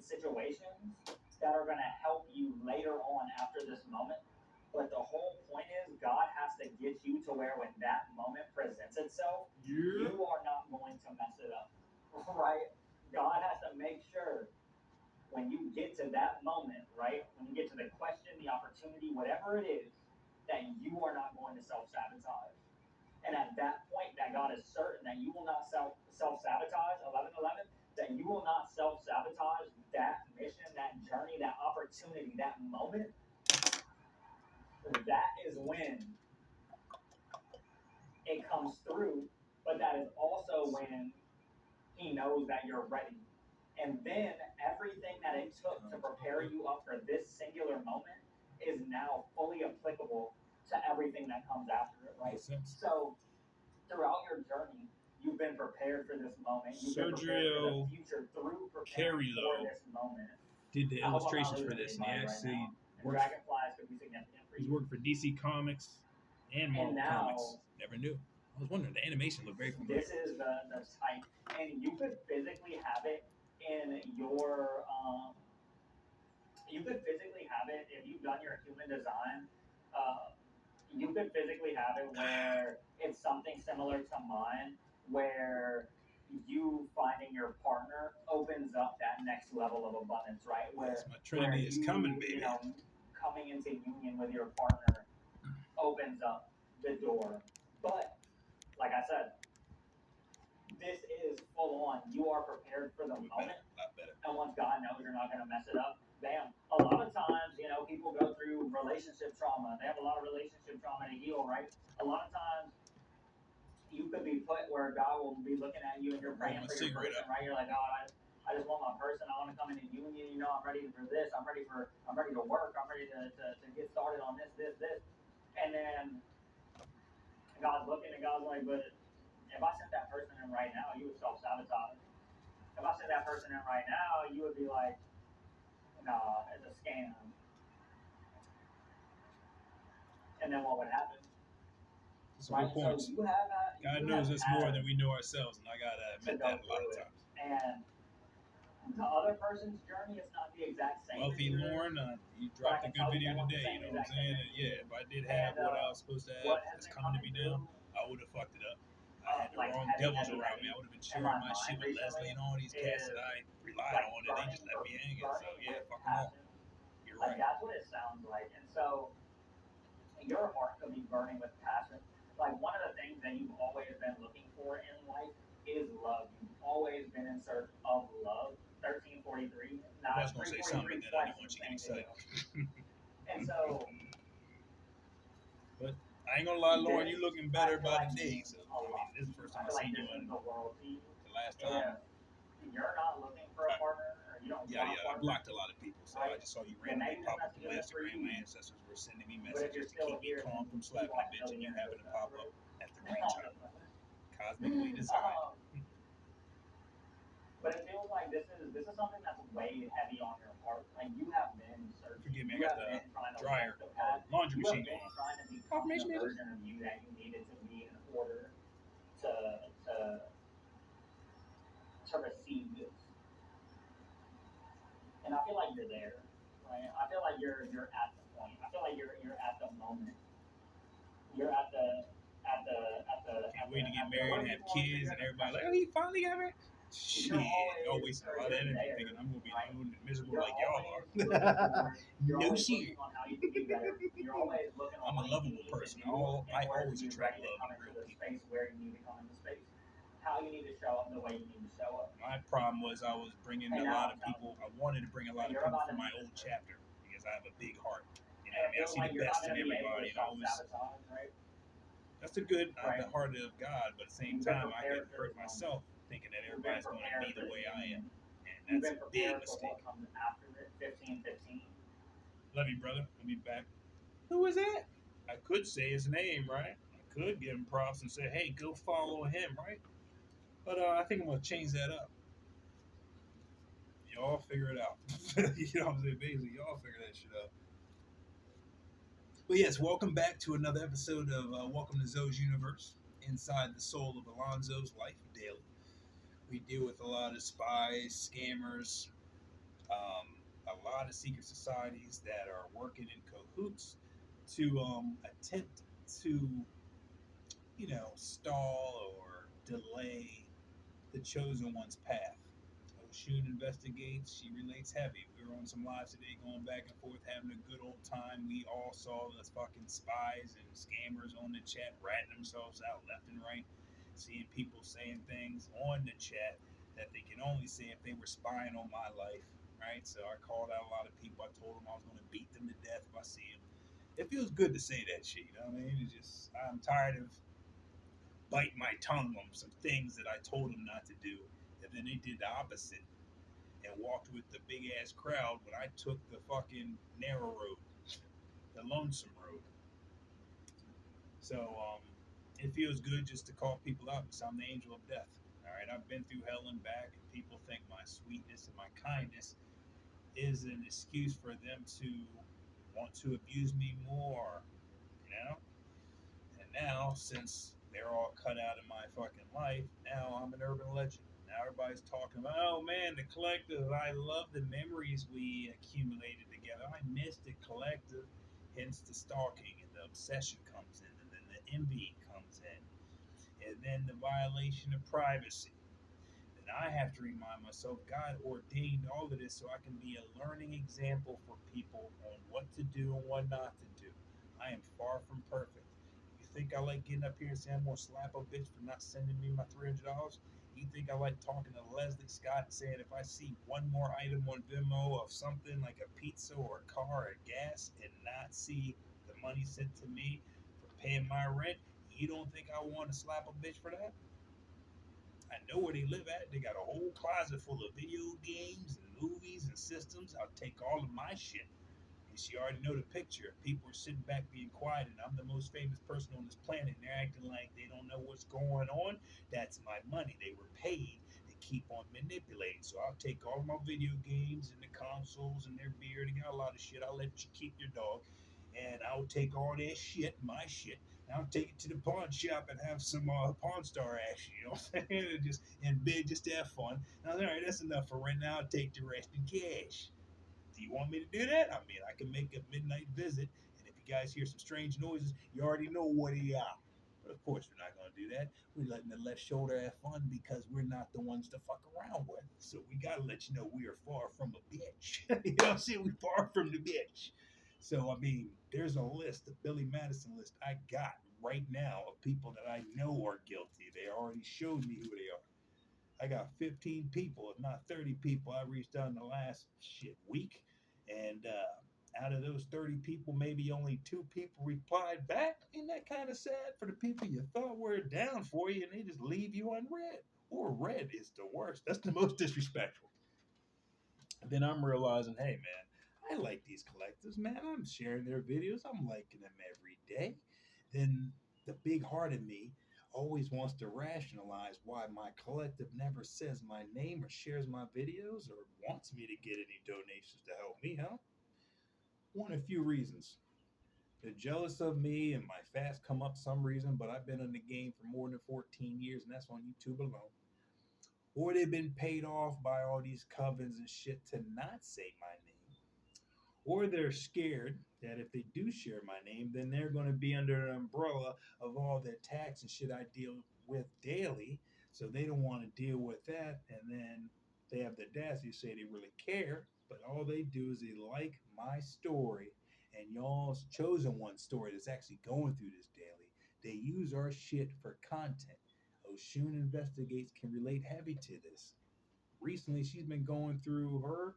with situations that are going to help you later on after this moment. But the whole point is, God has to get you to where when that moment presents itself, you are not going to mess it up, right? God has to make sure when you get to that moment, right? When you get to the question, the opportunity, whatever it is, that you are not going to self sabotage. And at that point, that God is certain that you will not self sabotage 11:11, that you will not self sabotage that mission, that journey, that opportunity, that moment. That is when it comes through, but that is also when He knows that you're ready. And then everything that it took to prepare you up for this singular moment is now fully applicable to everything that comes after it, right? So throughout your journey, you've been prepared for this moment. You've been prepared for the future through preparing for this moment. Did the illustrations for this, and he actually Dragonflies could be significant for you. He's working for DC Comics and Marvel Comics. Never knew. I was wondering, the animation looked very familiar. This is the type, and you could physically have it in your you could physically have it if you've done your human design. You could physically have it where it's something similar to mine, where you finding your partner opens up that next level of abundance, right? Where, yes, my Trinity is coming, baby. You know, coming into union with your partner opens up the door. But like I said, this is full on. You are prepared for the moment. And once God knows you're not going to mess it up, bam. A lot of times, you know, people go through relationship trauma. They have a lot of relationship trauma to heal, right? A lot of times, you could be put where God will be looking at you and you're praying for your person, right? You're like, God, I just want my person. I want to come into union. You know, I'm ready for this. I'm ready to work. I'm ready to get started on this. And then God's looking and God's like, but if I sent that person in right now, you would self-sabotage. If I sent that person in right now, you would be like, nah, it's a scam. And then what would happen? Right? So you have God knows us more than we know ourselves, and I gotta admit that a lot of times. And the other person's journey is not the exact same. Wealthy Lauren, you dropped a good video today, you know what I'm saying? And yeah, if I did have what I was supposed to have that's coming to me now, I would have fucked it up. I had the wrong devils around me. I would have been sharing my shit with Leslie and all these cats that I relied on, and they just left me hanging. So yeah, fuck them all. You're right. That's what it sounds like. And so your heart could be burning with passion. Like one of the things that you've always been looking for in life is love. You've always been in search of love. 1343. I was gonna say something, then I didn't want you to get excited. And so, but I ain't gonna lie, Lauren, you looking better by the day. So I mean, this is the first time I seen you in the last time. You're not looking for a partner, or you don't. Yeah. I blocked a lot of people, so I just saw you randomly pop up on my Instagram. My ancestors were sending me messages to keep me calm from slapping a bitch, and you happen to pop up at the right time. Cosmically designed. But it feels like this is something that's weighed heavy on your heart. Like you have been searching. Forgive me, I got the dryer, laundry machine going. Trying to become the version of you that you needed to be in order to receive this. And I feel like you're there, right? I feel like you're at the point. I feel like you're at the moment. You're at the. Can't wait to get married and have kids, and everybody like, oh, he finally got married. Shit, y'all wasting a lot of energy thinking I'm gonna be alone and miserable like y'all are. No shit. I'm a lovable person. I always attract love in real people. Where you need to come into space, how you need to show up, the way you need to show up. My problem was I was bringing a lot of people. I wanted to bring a lot of people from my old chapter because I have a big heart. You know what I mean? I see the best in everybody, and I always. That's the good, the heart of God, but at the same time, I get hurt myself thinking that everybody's going to be the way I am, and that's a big mistake. 15. Love you, brother. I'll be back. Who is that? I could say his name, right? I could give him props and say, hey, go follow him, right? But I think I'm going to change that up. Y'all figure it out. You know what I'm saying? Basically, y'all figure that shit out. But yes, welcome back to another episode of Welcome to Zoe's Universe, inside the soul of Alonzo's life daily. We deal with a lot of spies, scammers, A lot of secret societies that are working in cahoots to attempt to, stall or delay the chosen one's path. Oshun investigates, she relates heavy. We were on some lives today going back and forth, having a good old time. We all saw the fucking spies and scammers on the chat ratting themselves out left and right, seeing people saying things on the chat that they can only say if they were spying on my life, right? So I called out a lot of people. I told them I was going to beat them to death if I see them. It feels good to say that shit, you know what I mean? It's just, I'm tired of biting my tongue on some things that I told them not to do. And then they did the opposite and walked with the big ass crowd when I took the fucking narrow road, the lonesome road. So it feels good just to call people out because I'm the angel of death. All right, I've been through hell and back, and people think my sweetness and my kindness is an excuse for them to want to abuse me more, you know? And now, since they're all cut out of my fucking life, now I'm an urban legend. Now everybody's talking about, oh man, the collective. I love the memories we accumulated together. I miss the collective. Hence the stalking and the obsession comes in, and then the envy comes in, and then the violation of privacy. And I have to remind myself God ordained all of this so I can be a learning example for people on what to do and what not to do. I am far from perfect. You think I like getting up here and saying I'm gonna slap a bitch for not sending me my $300? You think I like talking to Leslie Scott and saying if I see one more item on Venmo of something like a pizza or a car or gas and not see the money sent to me for paying my rent, you don't think I want to slap a bitch for that? I know where they live at. They got a whole closet full of video games and movies and systems. I'll take all of my shit. And she already know the picture. People are sitting back being quiet, and I'm the most famous person on this planet, and they're acting like they don't know what's going on. That's my money. They were paid to keep on manipulating. So I'll take all my video games and the consoles and their beer. They got a lot of shit. I'll let you keep your dog. And I'll take all their shit, my shit, and I'll take it to the pawn shop and have some Pawn Star action, you know what I'm saying? And just in bed, just to have fun. Now, all right, that's enough for right now. I'll take the rest in cash. Do you want me to do that? I mean, I can make a midnight visit, and if you guys hear some strange noises, you already know what they are. But of course, we're not going to do that. We're letting the left shoulder have fun because we're not the ones to fuck around with. So we got to let you know we are far from a bitch. You know what I'm saying? We're far from the bitch. So, I mean, there's a list, the Billy Madison list I got right now of people that I know are guilty. They already showed me who they are. I got 15 people, if not 30 people, I reached out in the last week. And out of those 30 people, maybe only 2 people replied back. Ain't that kind of sad for the people you thought were down for you and they just leave you unread? Or read is the worst. That's the most disrespectful. And then I'm realizing, hey, man, I like these collectives, man. I'm sharing their videos. I'm liking them every day. Then the big heart in me always wants to rationalize why my collective never says my name or shares my videos or wants me to get any donations to help me, huh? One of few reasons. They're jealous of me and my fast come up some reason, but I've been in the game for more than 14 years, and that's on YouTube alone. Or they've been paid off by all these covens and shit to not say my name. Or they're scared that if they do share my name, then they're going to be under an umbrella of all the attacks and shit I deal with daily. So they don't want to deal with that. And then they have the audacity to say they really care, but all they do is they like my story and y'all's chosen one story that's actually going through this daily. They use our shit for content. Oshun Investigates can relate heavy to this. Recently, she's been going through her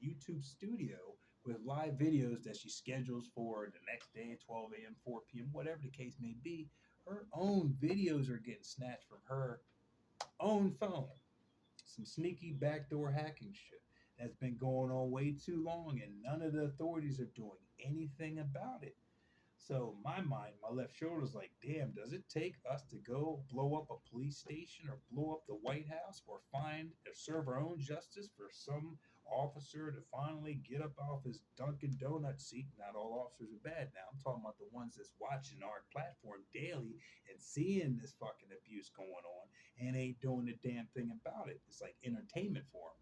YouTube studio with live videos that she schedules for the next day at 12 a.m., 4 p.m., whatever the case may be. Her own videos are getting snatched from her own phone. Some sneaky backdoor hacking shit that's been going on way too long, and none of the authorities are doing anything about it. So my mind, my left shoulder is like, damn, does it take us to go blow up a police station or blow up the White House or find or serve our own justice for some officer to finally get up off his Dunkin' Donut seat? Not all officers are bad now. I'm talking about the ones that's watching our platform daily and seeing this fucking abuse going on and ain't doing a damn thing about it. It's like entertainment for them.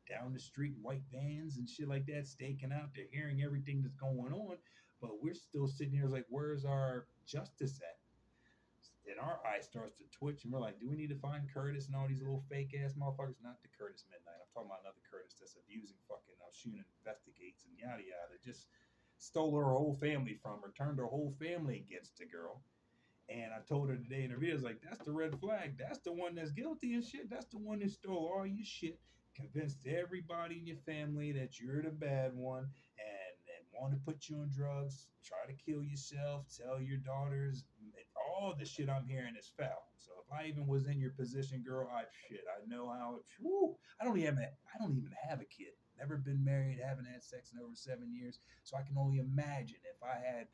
down the street, white vans and shit like that, staking out. They're hearing everything that's going on, but we're still sitting here like, where's our justice at? And our eye starts to twitch, and we're like, do we need to find Curtis and all these little fake ass motherfuckers? Not the Curtis Midnight. I'm talking about another Curtis that's abusing fucking Shun investigates and yada yada. Just stole her whole family from her, turned her whole family against the girl. And I told her today in the video, I was like, that's the red flag. That's the one that's guilty and shit. That's the one that stole all your shit, convinced everybody in your family that you're the bad one, and want to put you on drugs, try to kill yourself, tell your daughters. All the shit I'm hearing is foul. So if I even was in your position, girl, I know how. I don't even have a kid. Never been married, haven't had sex in over 7 years. So I can only imagine if I had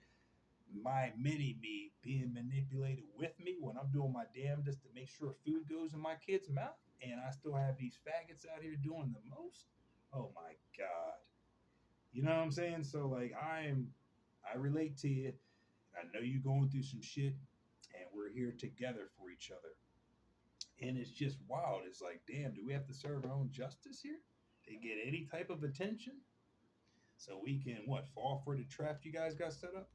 my mini me being manipulated with me when I'm doing my damnedest to make sure food goes in my kid's mouth, and I still have these faggots out here doing the most. Oh my God. You know what I'm saying? So like I relate to you. I know you're going through some shit, and we're here together for each other. And it's just wild. It's like, damn, do we have to serve our own justice here to get any type of attention? So we can fall for the trap you guys got set up?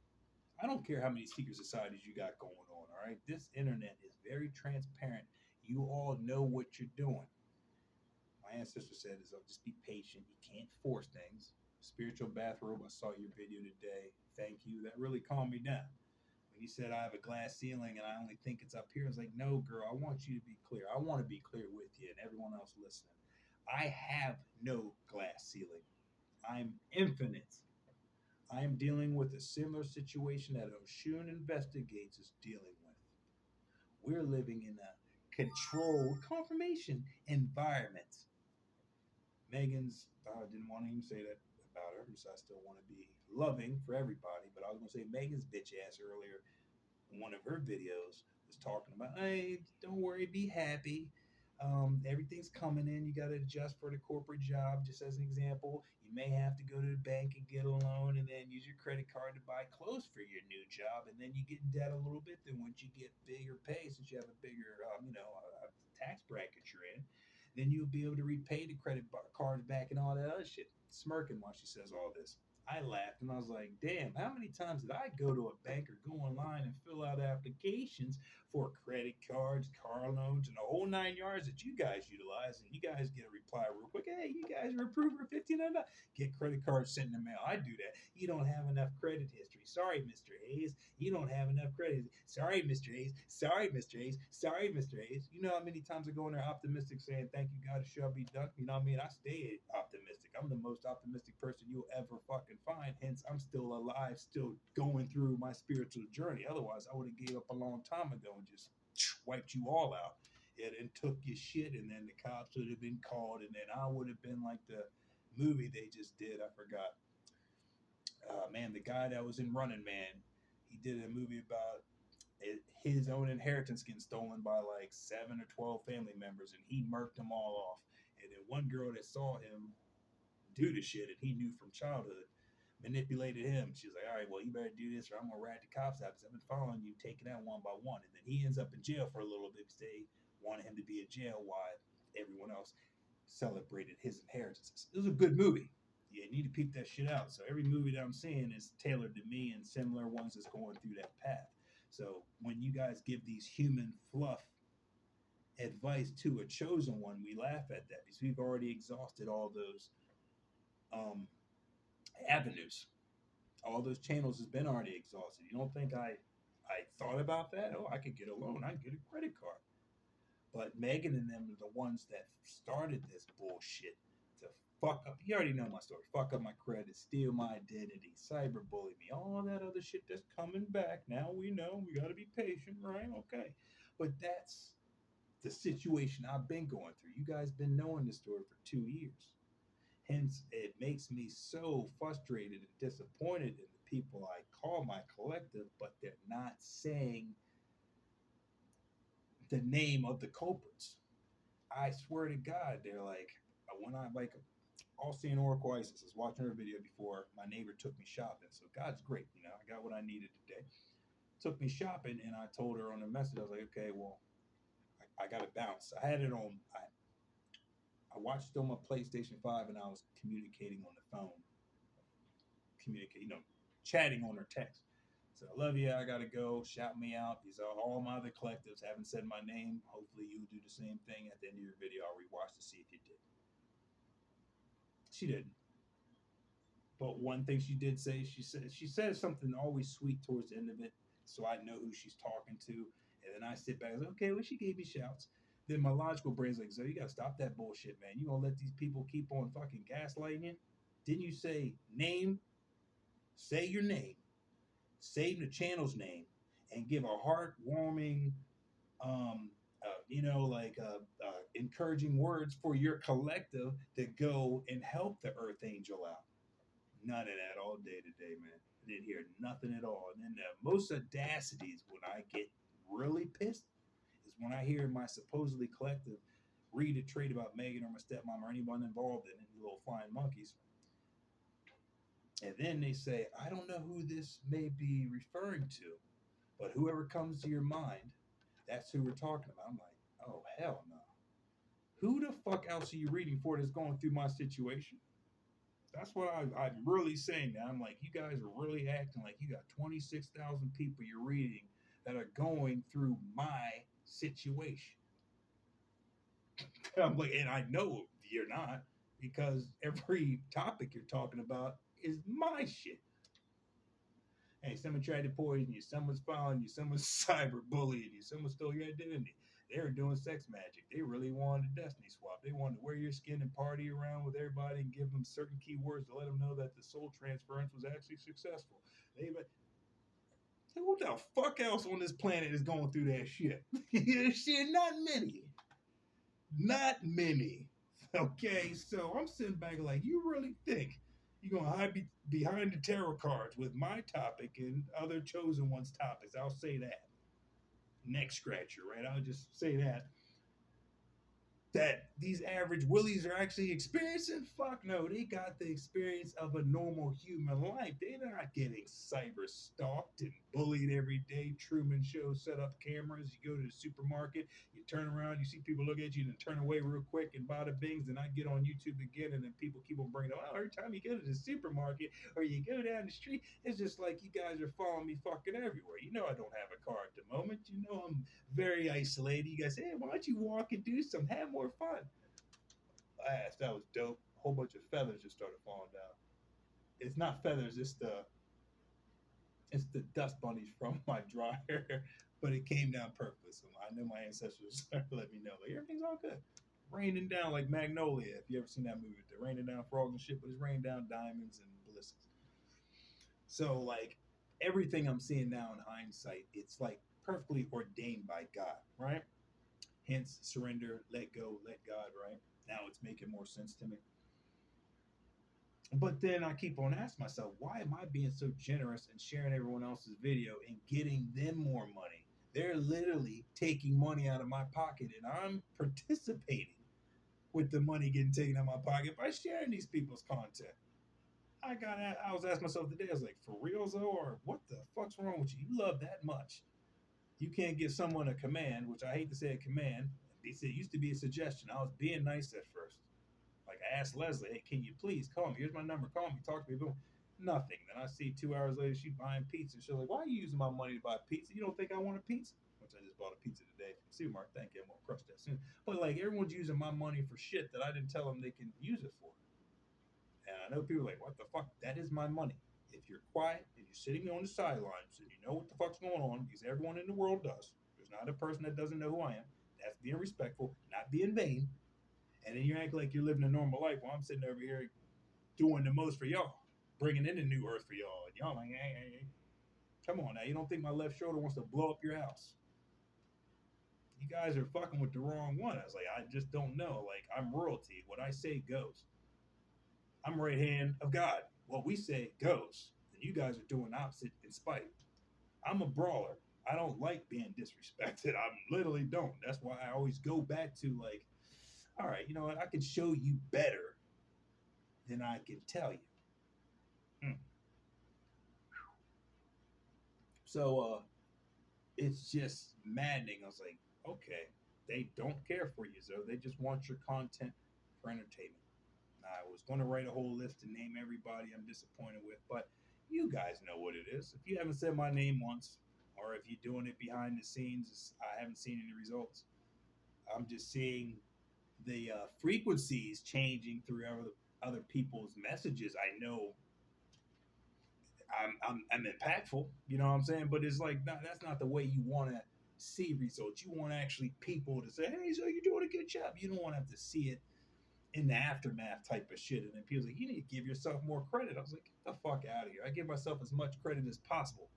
I don't care how many secret societies you got going on, all right? This internet is very transparent. You all know what you're doing. My ancestor said is, just be patient. You can't force things. Spiritual bathrobe, I saw your video today. Thank you. That really calmed me down. When you said I have a glass ceiling and I only think it's up here, I was like, no, girl, I want you to be clear. I want to be clear with you and everyone else listening. I have no glass ceiling. I'm infinite. I am dealing with a similar situation that Oshun Investigates is dealing with. We're living in a controlled confirmation environment. Megan's, I didn't want to even say that about her because I still want to be loving for everybody. But I was going to say Megan's bitch ass earlier in one of her videos was talking about, hey, don't worry, be happy. Everything's coming in. You got to adjust for the corporate job. Just as an example, you may have to go to the bank and get a loan and then use your credit card to buy clothes for your new job. And then you get in debt a little bit. Then once you get bigger pay, since you have a bigger, tax bracket you're in, then you'll be able to repay the credit cards back and all that other shit. Smirking while she says all this. I laughed and I was like, damn, how many times did I go to a bank or go online and fill out applications for credit cards, car loans, and the whole 9 yards that you guys utilize, and you guys get a reply real quick, hey, you guys are approved for $1,500. Get credit cards sent in the mail. I do that. You don't have enough credit history. Sorry, Mr. Hayes. You don't have enough credit. Sorry, Mr. Hayes. Sorry, Mr. Hayes. Sorry, Mr. Hayes. You know how many times I go in there optimistic saying, thank you, God, it shall be done. You know what I mean? I stay optimistic. I'm the most optimistic person you'll ever fucking find. Hence, I'm still alive, still going through my spiritual journey. Otherwise, I would have gave up a long time ago and just wiped you all out. It and took your shit, and then the cops would have been called, and then I would have been like the movie they just did. I forgot. Man, the guy that was in Running Man, he did a movie about his own inheritance getting stolen by like 7 or 12 family members, and he murked them all off. And then one girl that saw him do the shit, and he knew from childhood, manipulated him. She was like, all right, well, you better do this or I'm going to rat the cops out because I've been following you, taking out one by one. And then he ends up in jail for a little bit because they wanted him to be in jail while everyone else celebrated his inheritances. It was a good movie. You need to peep that shit out. So every movie that I'm seeing is tailored to me and similar ones that's going through that path. So when you guys give these human fluff advice to a chosen one, we laugh at that because we've already exhausted all those avenues. All those channels has been already exhausted. You don't think I thought about that? Oh, I could get a loan. I could get a credit card. But Megan and them are the ones that started this bullshit to fuck up. You already know my story. Fuck up my credit, steal my identity, cyberbully me, all that other shit that's coming back. Now we know we got to be patient, right? Okay. But that's the situation I've been going through. You guys been knowing this story for 2 years. Hence, it makes me so frustrated and disappointed in the people I call my collective, but they're not saying the name of the culprits. I swear to God, they're like, when I like all seeing Oracle Isis, I was watching her video before my neighbor took me shopping. So God's great, I got what I needed today. Took me shopping, and I told her on the message, I was like, okay, well, I got to bounce. I had it on. I watched it on my PlayStation 5 and I was communicating on the phone, chatting on her text. So I love you. I gotta go. Shout me out. These are all my other collectives. Haven't said my name. Hopefully you do the same thing. At the end of your video, I'll rewatch to see if you did. She didn't. But one thing she did say, she says something always sweet towards the end of it, so I know who she's talking to. And then I sit back and say, okay, well, she gave me shouts. Then my logical brain's like, so you gotta stop that bullshit, man. You gonna let these people keep on fucking gaslighting you? Didn't you say name? Say your name, say the channel's name, and give a heartwarming, encouraging words for your collective to go and help the Earth Angel out. None of that all day today, man. I didn't hear nothing at all. And then the most audacity is when I get really pissed is when I hear my supposedly collective read a trait about Megan or my stepmom or anyone involved in it, little flying monkeys. And then they say, I don't know who this may be referring to, but whoever comes to your mind, that's who we're talking about. I'm like, oh, hell no. Who the fuck else are you reading for that's going through my situation? That's what I'm really saying now. I'm like, you guys are really acting like you got 26,000 people you're reading that are going through my situation. I'm like, and I know you're not, because every topic you're talking about is my shit. Hey, someone tried to poison you, someone's following you, someone's cyber bullying you, someone stole your identity. They were doing sex magic. They really wanted a destiny swap. They wanted to wear your skin and party around with everybody and give them certain keywords to let them know that the soul transference was actually successful. Who the fuck else on this planet is going through that shit? Shit, not many. Not many. Okay, so I'm sitting back like, you really think you're going to hide behind the tarot cards with my topic and other chosen ones' topics? I'll say that. Neck scratcher, right? I'll just say that these average willies are actually experiencing? Fuck no, they got the experience of a normal human life. They're not getting cyber stalked and bullied every day. Truman Show set up cameras. You go to the supermarket, you turn around, you see people look at you and turn away real quick and bada bings. And I get on YouTube again, and then people keep on bringing up, oh, every time you go to the supermarket or you go down the street, it's just like you guys are following me fucking everywhere. You know I don't have a car at the moment. You know I'm very isolated. You guys say, hey, why don't you walk and do some, have more fun? Blast, that was dope. A whole bunch of feathers just started falling down. It's not feathers, it's the dust bunnies from my dryer, but it came down purpose. So I know my ancestors let me know, like, everything's all good. Raining down like Magnolia. If you ever seen that movie, they're raining down frogs and shit, but it's raining down diamonds and ballistics. So like everything I'm seeing now in hindsight, it's like perfectly ordained by God, right? Hence surrender, let go, let God, right? Now it's making more sense to me. But then I keep on asking myself, why am I being so generous and sharing everyone else's video and getting them more money? They're literally taking money out of my pocket, and I'm participating with the money getting taken out of my pocket by sharing these people's content. I was asking myself today, I was like, for real, though, or what the fuck's wrong with you? You love that much. You can't give someone a command, which I hate to say a command. It used to be a suggestion. I was being nice at first. Like I asked Leslie, hey, can you please call me? Here's my number. Call me. Talk to me. Boom. Nothing. Then I see 2 hours later, she's buying pizza. She's like, why are you using my money to buy pizza? You don't think I want a pizza? Which I just bought a pizza today from the supermarket. Thank you. I'm going to crush that soon. But like everyone's using my money for shit that I didn't tell them they can use it for. And I know people are like, what the fuck? That is my money. If you're quiet and you're sitting on the sidelines and you know what the fuck's going on, because everyone in the world does. There's not a person that doesn't know who I am. That's being respectful, not being vain. And then you act like you're living a normal life while I'm sitting over here doing the most for y'all, bringing in the new earth for y'all. And y'all like, hey, come on now. You don't think my left shoulder wants to blow up your house? You guys are fucking with the wrong one. I was like, I just don't know. Like, I'm royalty. What I say goes. I'm right hand of God. What we say goes. And you guys are doing opposite in spite. I'm a brawler. I don't like being disrespected. I literally don't. That's why I always go back to like, all right, you know what? I can show you better than I can tell you. So it's just maddening. I was like, okay, they don't care for you, so they just want your content for entertainment. I was going to write a whole list and name everybody I'm disappointed with, but you guys know what it is. If you haven't said my name once, or if you're doing it behind the scenes, I haven't seen any results. I'm just seeing the frequencies changing through other people's messages. I know I'm impactful, you know what I'm saying? But it's like that's not the way you want to see results. You want actually people to say, "Hey, so you're doing a good job." You don't want to have to see it in the aftermath type of shit. And then people's like, "You need to give yourself more credit." I was like, "Get the fuck out of here!" I give myself as much credit as possible.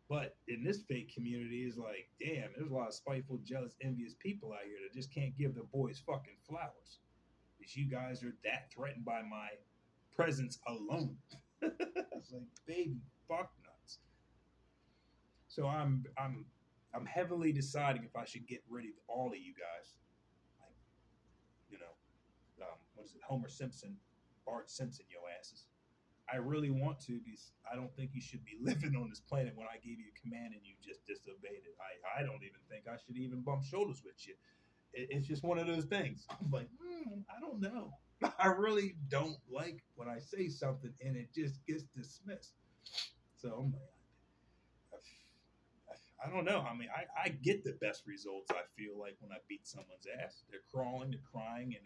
But in this fake community, is like, damn, there's a lot of spiteful, jealous, envious people out here that just can't give the boys fucking flowers. Because you guys are that threatened by my presence alone. It's like, baby, fuck nuts. So I'm heavily deciding if I should get rid of all of you guys. Like, you know, what is it, Homer Simpson, Bart Simpson, yo asses. I really want to, because I don't think you should be living on this planet when I gave you a command and you just disobeyed it. I don't even think I should even bump shoulders with you. It's just one of those things. I'm like, I don't know. I really don't like when I say something and it just gets dismissed. So I'm like, I don't know. I mean, I get the best results, I feel like, when I beat someone's ass. They're crawling, they're crying, and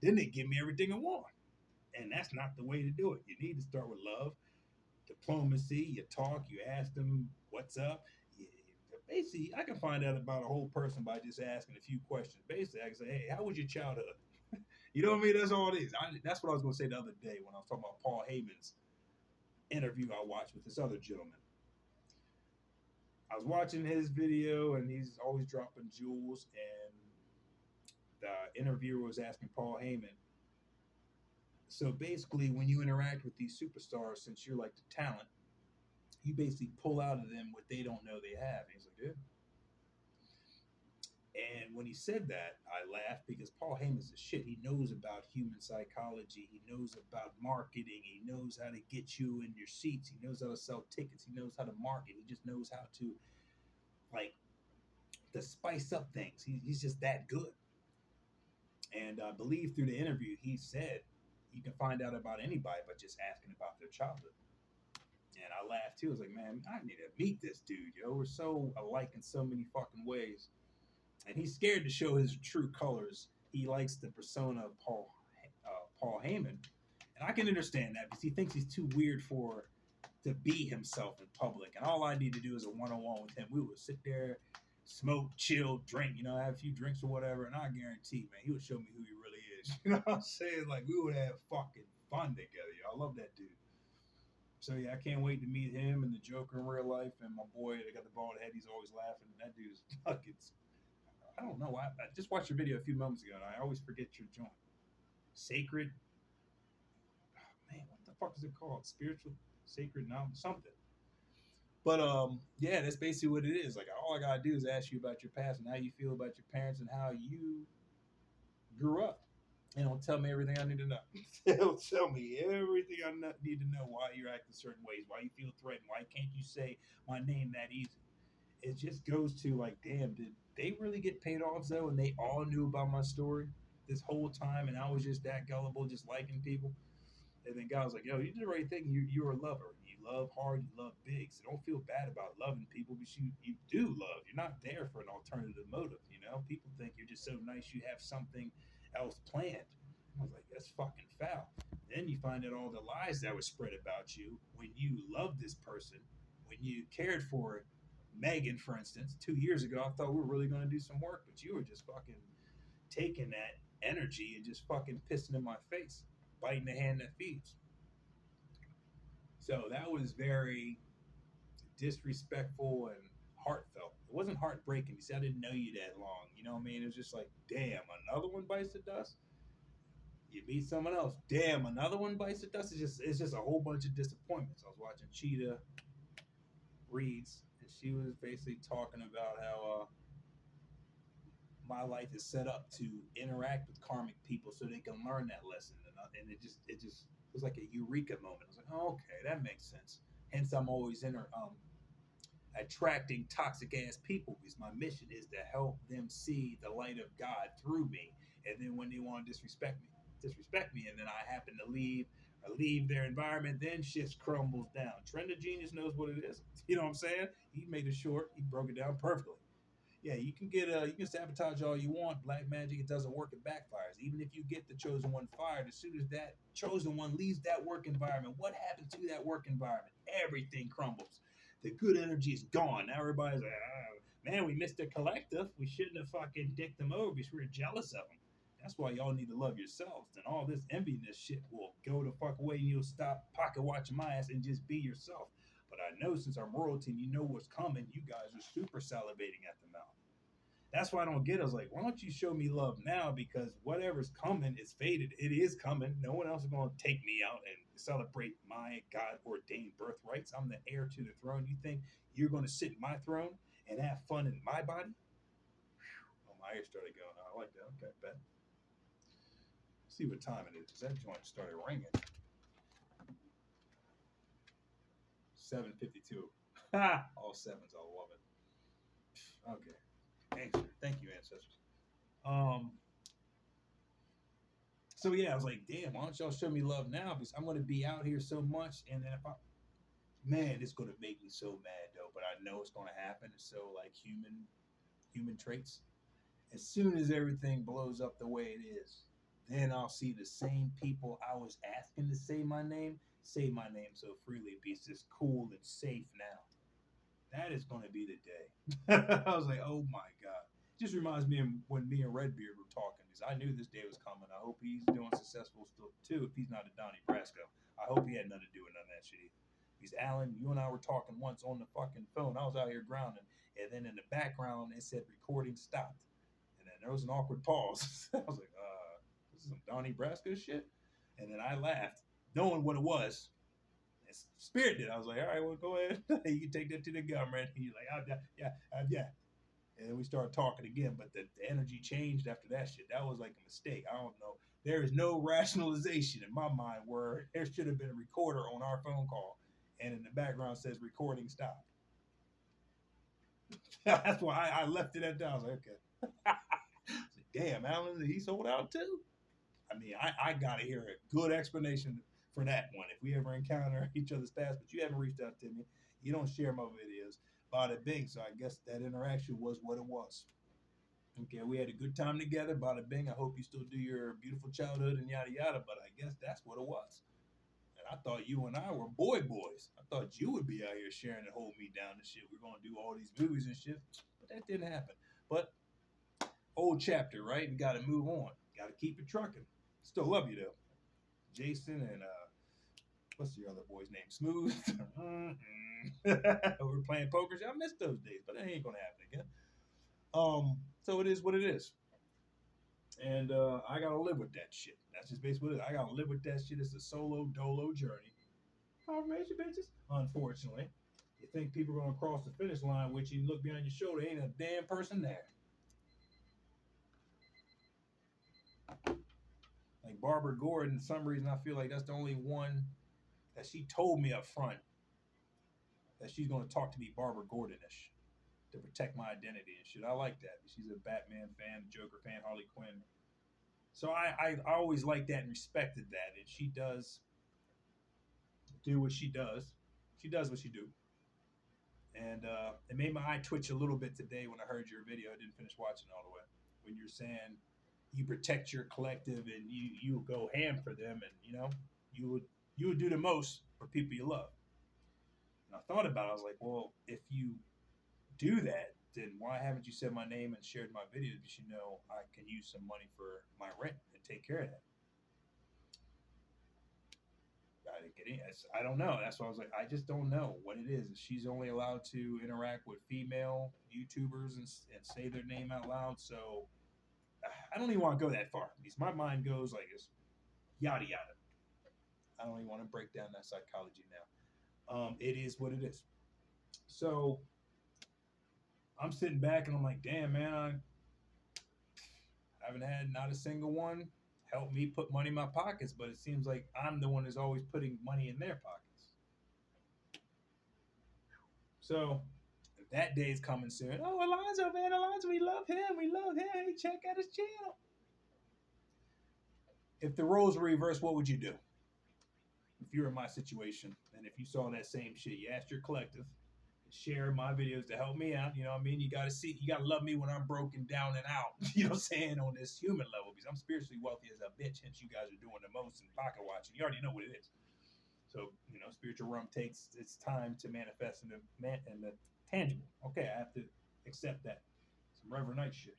then they give me everything I want. And that's not the way to do it. You need to start with love, diplomacy. You talk, you ask them what's up. Basically, I can find out about a whole person by just asking a few questions. Basically, I can say, "Hey, how was your childhood?" You know what I mean? That's all it is. That's what I was going to say the other day when I was talking about Paul Heyman's interview I watched with this other gentleman. I was watching his video, and he's always dropping jewels. And the interviewer was asking Paul Heyman, so basically, when you interact with these superstars, since you're like the talent, you basically pull out of them what they don't know they have. And he's like, yeah. And when he said that, I laughed because Paul Heyman's a shit. He knows about human psychology. He knows about marketing. He knows how to get you in your seats. He knows how to sell tickets. He knows how to market. He just knows how to, like, to spice up things. He's just that good. And I believe through the interview, he said you can find out about anybody by just asking about their childhood. And I laughed too. I was like, man, I need to meet this dude, yo. We're so alike in so many fucking ways. And he's scared to show his true colors. He likes the persona of Paul Heyman. And I can understand that because he thinks he's too weird to be himself in public. And all I need to do is a one-on-one with him. We would sit there, smoke, chill, drink, have a few drinks or whatever. And I guarantee, man, he would show me who he really is. You know what I'm saying? Like, we would have fucking fun together. I love that dude. So yeah, I can't wait to meet him and the Joker in real life, and my boy that got the bald head. He's always laughing. That dude's fucking. I don't know. I just watched your video a few moments ago, and I always forget your joint. Sacred. Oh, man, what the fuck is it called? Spiritual, sacred, no, something. But yeah, that's basically what it is. Like, all I gotta do is ask you about your past and how you feel about your parents and how you grew up. And it'll tell me everything I need to know. It'll tell me everything I need to know. Why you're acting certain ways. Why you feel threatened. Why can't you say my name that easy? It just goes to like, damn, did they really get paid off though? And they all knew about my story this whole time, and I was just that gullible, just liking people. And then God was like, yo, you did the right thing. You're a lover. You love hard. You love big. So don't feel bad about loving people, because you do love. You're not there for an alternative motive. People think you're just so nice you have something else planned. I was like, that's fucking foul. Then you find out all the lies that were spread about you when you loved this person, when you cared for Megan, for instance. 2 years ago, I thought we were really going to do some work, but you were just fucking taking that energy and just fucking pissing in my face, biting the hand that feeds. So that was very disrespectful and heartfelt. It wasn't heartbreaking because I didn't know you that long. You know what I mean? It was just like, damn, another one bites the dust. You meet someone else, damn, another one bites the dust. It's just a whole bunch of disappointments. I was watching Cheetah Reads, and she was basically talking about how my life is set up to interact with karmic people so they can learn that lesson. And it just was like a eureka moment. I was like, oh, okay, that makes sense. Hence, I'm always attracting toxic ass people, because my mission is to help them see the light of God through me And then when they want to disrespect me, and then I happen to leave their environment, then shit crumbles down. Trend of Genius knows what it is. You know what I'm saying? He made it short. He broke it down perfectly. Yeah, you can sabotage all you want. Black magic, it doesn't work. It backfires. Even if you get the chosen one fired, as soon as that chosen one leaves that work environment, what happens to that work environment? Everything crumbles. The good energy is gone. Now everybody's like, man, we missed the collective. We shouldn't have fucking dicked them over because we were jealous of them. That's why y'all need to love yourselves. Then all this enviness shit will go the fuck away and you'll stop pocket watching my ass and just be yourself. But I know since I'm royalty and you know what's coming, you guys are super salivating at the mouth. That's why I don't get it. I was like, why don't you show me love now? Because whatever's coming is fated. It is coming. No one else is going to take me out and celebrate my God-ordained birthrights. I'm the heir to the throne. You think you're going to sit in my throne and have fun in my body? Oh, my ear started going. Oh, I like that. Okay, bet. Let's see what time it is. That joint started ringing. 7:52. Ha! All sevens. I love it. Okay. Thank you, ancestors. So yeah, I was like, damn, why don't y'all show me love now? Because I'm gonna be out here so much, and then man, it's gonna make me so mad though. But I know it's gonna happen. It's so like human traits. As soon as everything blows up the way it is, then I'll see the same people I was asking to say my name so freely because it's cool and safe now. That is going to be the day. I was like, oh my God. Just reminds me of when me and Redbeard were talking because I knew this day was coming. I hope he's doing successful still too if he's not a Donnie Brasco. I hope he had nothing to do with none of that shit either. Because Alan, you and I were talking once on the fucking phone. I was out here grounding, and then in the background it said recording stopped. And then there was an awkward pause. I was like, this is some Donnie Brasco shit. And then I laughed, knowing what it was. Spirit did. I was like, all right, well, go ahead. You can take that to the government. He's like, yeah. And then we started talking again, but the energy changed after that shit. That was like a mistake. I don't know. There is no rationalization in my mind where there should have been a recorder on our phone call, and in the background says recording stopped. That's why I left it at that. I was like, okay. Damn, Alan, he sold out too? I mean, I got to hear a good explanation for that one. If we ever encounter each other's paths, but you haven't reached out to me, you don't share my videos, bada bing. So I guess that interaction was what it was. Okay, we had a good time together, bada bing. I hope you still do your beautiful childhood and yada yada, but I guess that's what it was. And I thought you and I were boys. I thought you would be out here sharing and hold me down and shit. We're going to do all these movies and shit, but that didn't happen. But old chapter, right? We got to move on. Got to keep it trucking. Still love you though. Jason and what's your other boy's name? Smooth. We're playing poker. I miss those days, but that ain't gonna happen again. So it is what it is, and I gotta live with that shit. That's just basically what it is. I gotta live with that shit. It's a solo dolo journey. Confirmation, bitches. Unfortunately, you think people are gonna cross the finish line with you? Look behind your shoulder, ain't a damn person there. Like Barbara Gordon, for some reason I feel like that's the only one that she told me up front that she's going to talk to me Barbara Gordon-ish to protect my identity and shit. I like that. She's a Batman fan, Joker fan, Harley Quinn. So I always liked that and respected that. And she does do what she does. She does what she do. And it made my eye twitch a little bit today when I heard your video. I didn't finish watching all the way. When you're saying you protect your collective and you go ham for them, and you would do the most for people you love. And I thought about it. I was like, well, if you do that, then why haven't you said my name and shared my video? Because I can use some money for my rent and take care of that. I didn't get in. I don't know. That's why I was like, I just don't know what it is. She's only allowed to interact with female YouTubers and say their name out loud. So I don't even want to go that far because my mind goes like this, yada yada. I don't even want to break down that psychology now. It is what it is. So I'm sitting back and I'm like, damn, man, I haven't had not a single one help me put money in my pockets, but it seems like I'm the one who's always putting money in their pockets. So that day is coming soon. Oh, Alonzo, man, Alonzo, we love him. Hey, check out his channel. If the roles were reversed, what would you do? If you were in my situation and if you saw that same shit, you asked your collective to share my videos to help me out. You know what I mean? You gotta love me when I'm broken down and out. You know what I'm saying? On this human level, because I'm spiritually wealthy as a bitch, hence you guys are doing the most in pocket watching. You already know what it is. So, spiritual realm takes its time to manifest in the tangible. Okay, I have to accept that. Some Reverend Knight shit.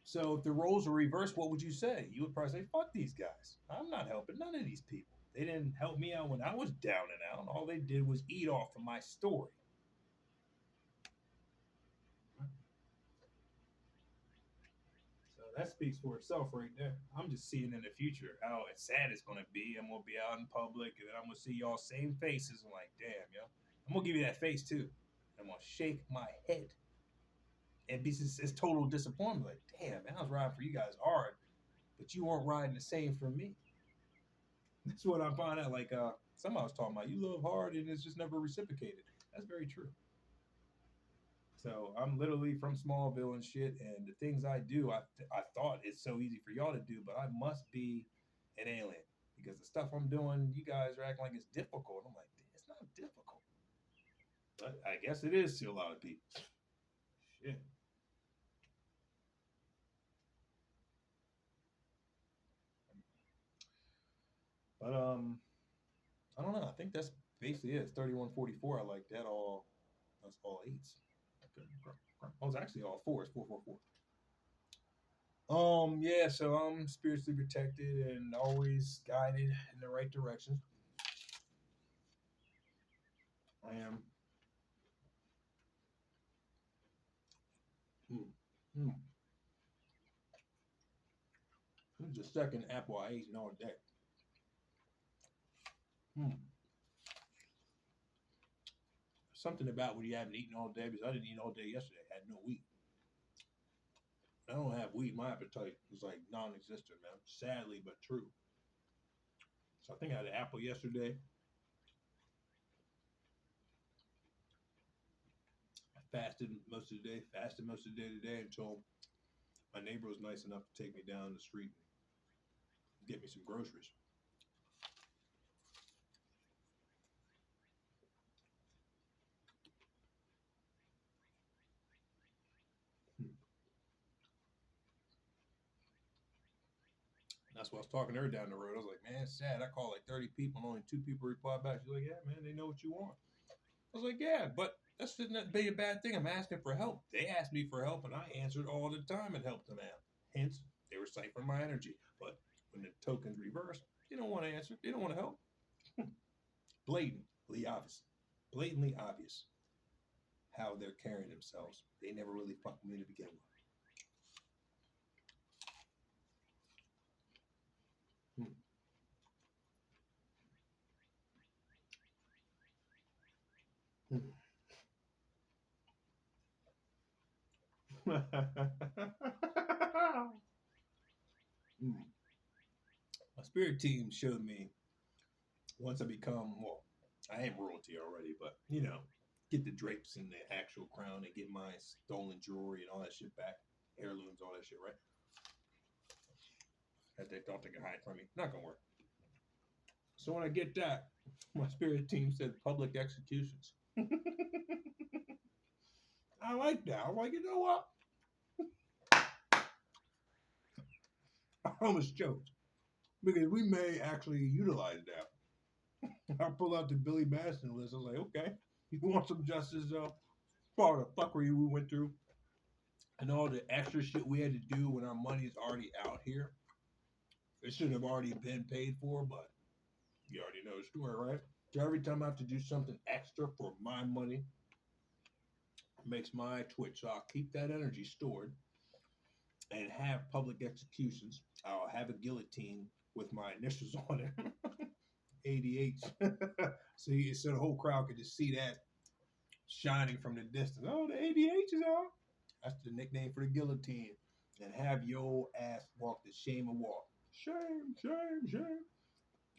So if the roles were reversed, what would you say? You would probably say, fuck these guys. I'm not helping none of these people. They didn't help me out when I was down and out. All they did was eat off of my story. So that speaks for itself right there. I'm just seeing in the future how sad it's going to be. I'm going to be out in public and then I'm going to see y'all same faces. I'm like, damn, yo. I'm going to give you that face too. I'm going to shake my head. And it's total disappointment. Like, damn, man, I was riding for you guys hard, but you weren't riding the same for me. That's what I find out. Like, somebody was talking about, you love hard and it's just never reciprocated. That's very true. So I'm literally from Smallville and shit, and the things I do, I thought it's so easy for y'all to do, but I must be an alien because the stuff I'm doing, you guys are acting like it's difficult. I'm like, it's not difficult, but I guess it is to a lot of people. Shit. But I don't know. I think that's basically it. It's 3144. I like that all. That's all eights. Okay. Oh, it's actually all fours. 444. Yeah, so I'm spiritually protected and always guided in the right direction. I am. This is the second apple I ate all day. Something about when you haven't eaten all day, because I didn't eat all day yesterday. I had no wheat. I don't have wheat. My appetite is like non-existent, man. Sadly, but true. So I think I had an apple yesterday. I fasted most of the day today until my neighbor was nice enough to take me down the street and get me some groceries. That's why I was talking to her down the road. I was like, man, it's sad. I called like 30 people and only 2 people replied back. She's like, yeah, man, they know what you want. I was like, yeah, but that shouldn't be a bad thing. I'm asking for help. They asked me for help and I answered all the time and helped them out. Hence, they were ciphering my energy. But when the token's reversed, they don't want to answer. They don't want to help. Blatantly obvious how they're carrying themselves. They never really fucked me to begin with. My spirit team showed me once I become, well, I am royalty already, but get the drapes and the actual crown and get my stolen jewelry and all that shit back, heirlooms, all that shit, right? That they thought they could hide from me. Not gonna work. So when I get that, my spirit team said public executions. I like that. I'm like, you know what? I almost choked because we may actually utilize that. I pull out the Billy Madison list. I was like, okay, you want some justice, for the fuckery we went through and all the extra shit we had to do when our money's already out here. It should have already been paid for, but you already know the story, right? So every time I have to do something extra for my money, it makes my twitch. So I'll keep that energy stored and have public executions. I'll have a guillotine with my initials on it. ADH. So the whole crowd could just see that shining from the distance. Oh, the ADH is out. That's the nickname for the guillotine. And have your ass walk the shame of walk. Shame, shame, shame.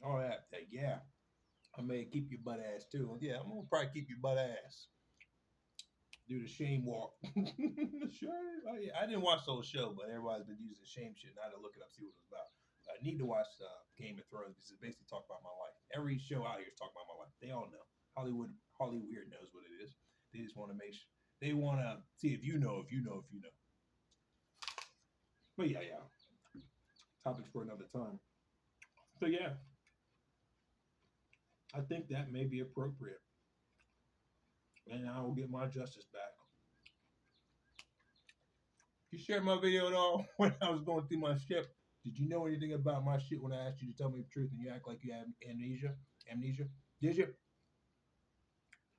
All that. Yeah. I may keep your butt ass too. Yeah, I'm gonna probably keep your butt ass. Do the shame walk. Shame. Oh, yeah. I didn't watch the whole show, but everybody's been using shame shit. Now to look it up, see what it's about. I need to watch Game of Thrones because it's basically talk about my life. Every show out here is talking about my life. They all know. Hollywood knows what it is. They just want to make sure. They want to see if you know, if you know, if you know. But yeah. Topics for another time. So yeah, I think that may be appropriate. And I will get my justice back. You shared my video at all when I was going through my shit. Did you know anything about my shit when I asked you to tell me the truth and you act like you have amnesia? Amnesia? Did you?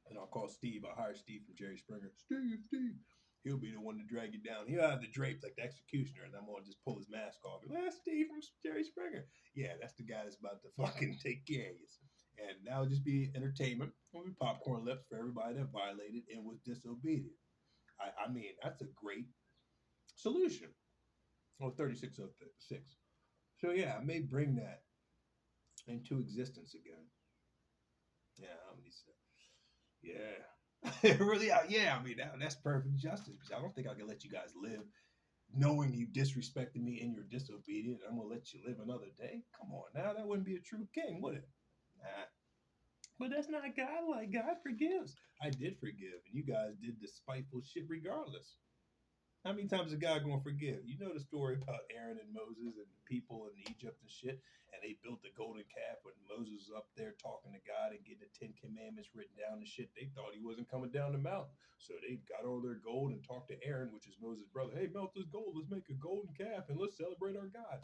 And I'll call Steve. I'll hire Steve from Jerry Springer. Steve. He'll be the one to drag you down. He'll have the drapes like the executioner, and I'm going to just pull his mask off. That's Steve from Jerry Springer. Yeah, that's the guy that's about to fucking take care of you. And that'll just be entertainment. It'll be popcorn lips for everybody that violated and was disobedient. I mean, that's a great solution. 3606. So yeah, I may bring that into existence again. Yeah, really. Yeah, I mean that's perfect justice because I don't think I can let you guys live knowing you disrespected me and you're disobedient. I'm gonna let you live another day. Come on, now that wouldn't be a true king, would it? Nah. But that's not God. Like God forgives. I did forgive, and you guys did the spiteful shit regardless. How many times is God going to forgive? You know the story about Aaron and Moses and the people in Egypt and shit, and they built the golden calf when Moses was up there talking to God and getting the 10 Commandments written down and shit. They thought he wasn't coming down the mountain. So they got all their gold and talked to Aaron, which is Moses' brother. Hey, melt this gold. Let's make a golden calf and let's celebrate our God.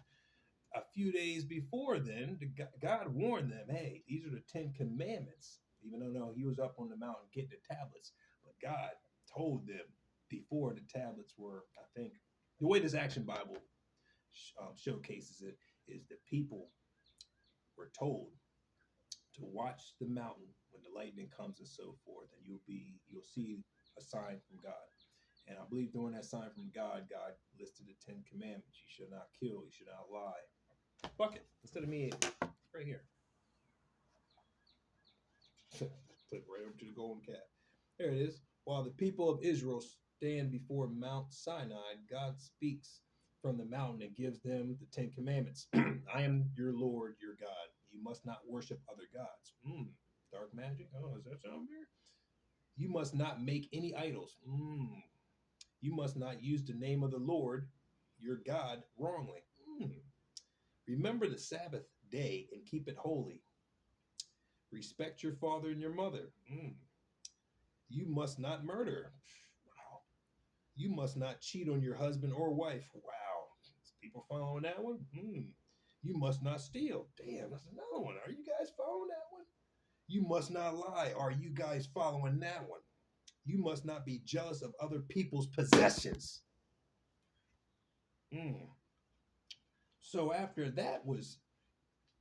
A few days before then, God warned them, hey, these are the 10 Commandments, even though no, he was up on the mountain getting the tablets. But God told them before the tablets were, I think, the way this Action Bible showcases it is the people were told to watch the mountain when the lightning comes and so forth, and you'll see a sign from God. And I believe during that sign from God, God listed the 10 Commandments. You should not kill, you should not lie. Fuck it. Instead of me, right here. Click right over to the golden calf. There it is. While the people of Israel stand before Mount Sinai, God speaks from the mountain and gives them the 10 Commandments. I am your Lord, your God. You must not worship other gods. Dark magic? Oh, does that sound weird? You must not make any idols. You must not use the name of the Lord, your God, wrongly. Remember the Sabbath day and keep it holy. Respect your father and your mother. You must not murder. Wow. You must not cheat on your husband or wife. Wow. Is people following that one? You must not steal. Damn, that's another one. Are you guys following that one? You must not lie. Are you guys following that one? You must not be jealous of other people's possessions. So after that was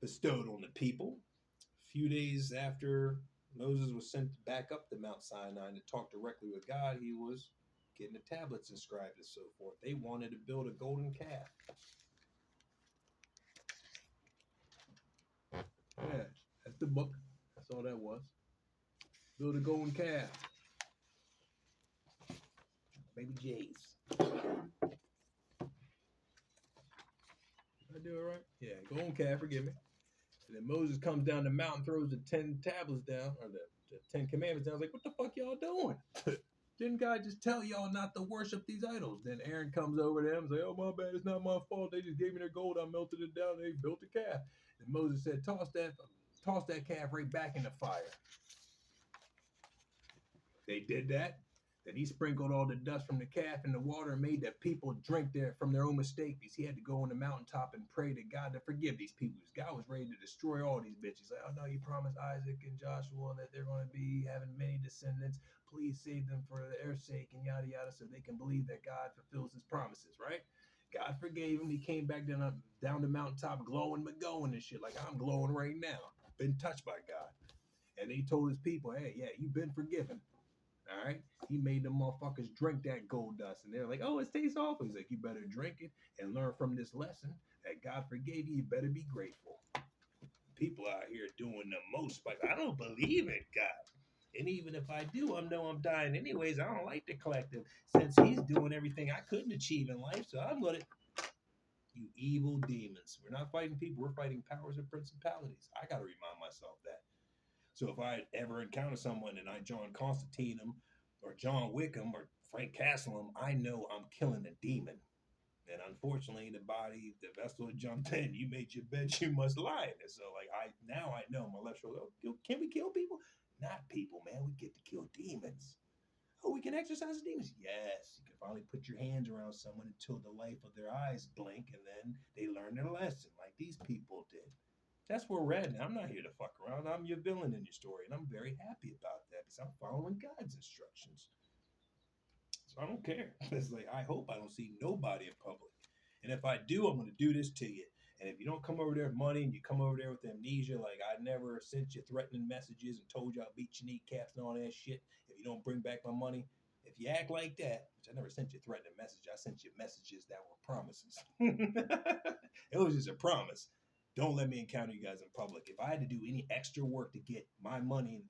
bestowed on the people, a few days after Moses was sent back up to Mount Sinai to talk directly with God, he was getting the tablets inscribed and so forth. They wanted to build a golden calf. Yeah, that's the book. That's all that was. Build a golden calf. Baby J's. Did I do it right? Yeah, golden calf, forgive me. And then Moses comes down the mountain, throws the 10 tablets down, or the 10 commandments down. I was like, what the fuck y'all doing? Didn't God just tell y'all not to worship these idols? Then Aaron comes over to them and say, oh, my bad, it's not my fault. They just gave me their gold. I melted it down. They built a calf. And Moses said, toss that calf right back in the fire. They did that. Then he sprinkled all the dust from the calf in the water and made the people drink from their own mistake because he had to go on the mountaintop and pray to God to forgive these people. God was ready to destroy all these bitches. Like, oh no, you promised Isaac and Joshua that they're going to be having many descendants. Please save them for their sake and yada yada so they can believe that God fulfills his promises, right? God forgave him. He came back down the mountaintop glowing but going and shit like I'm glowing right now. Been touched by God. And he told his people, hey, yeah, you've been forgiven. All right. He made them motherfuckers drink that gold dust. And they're like, oh, it tastes awful. He's like, you better drink it and learn from this lesson that God forgave you. You better be grateful. People out here doing the most. Like, I don't believe in God. And even if I do, I know I'm dying anyways. I don't like the collective since he's doing everything I couldn't achieve in life. So I'm going to, you evil demons. We're not fighting people. We're fighting powers and principalities. I got to remind myself that. So if I ever encounter someone and I John Constantine them or John Wickham or Frank Castle them, I know I'm killing a demon. And unfortunately, the body, the vessel jumped in. You made your bed, you must lie in it. So, like, I know my left shoulder. Oh, can we kill people? Not people, man. We get to kill demons. Oh, we can exorcise demons. Yes, you can finally put your hands around someone until the life of their eyes blink, and then they learn their lesson, like these people did. That's where we're at. Now, I'm not here to fuck around. I'm your villain in your story, and I'm very happy about that because I'm following God's instructions. So I don't care. It's like, I hope I don't see nobody in public. And if I do, I'm going to do this to you. And if you don't come over there with money and you come over there with amnesia, like I never sent you threatening messages and told you I'll beat your kneecaps and all that shit, if you don't bring back my money, if you act like that, which I never sent you threatening messages, I sent you messages that were promises. It was just a promise. Don't let me encounter you guys in public. If I had to do any extra work to get my money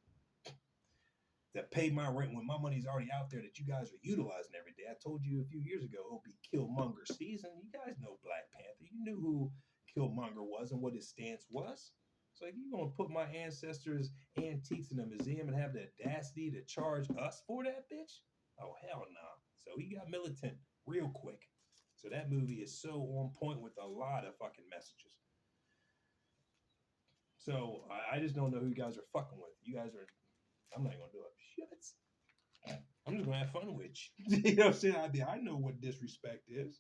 that pay my rent when my money's already out there that you guys are utilizing every day. I told you a few years ago, it'll be Killmonger season. You guys know Black Panther. You knew who Killmonger was and what his stance was. So if you're going to put my ancestors' antiques in a museum and have the audacity to charge us for that, bitch? Oh, hell no. Nah. So he got militant real quick. So that movie is so on point with a lot of fucking messages. So I just don't know who you guys are fucking with. You guys are, I'm not going to do it. Shit. I'm just gonna have fun with you. You know what I'm saying? I know what disrespect is.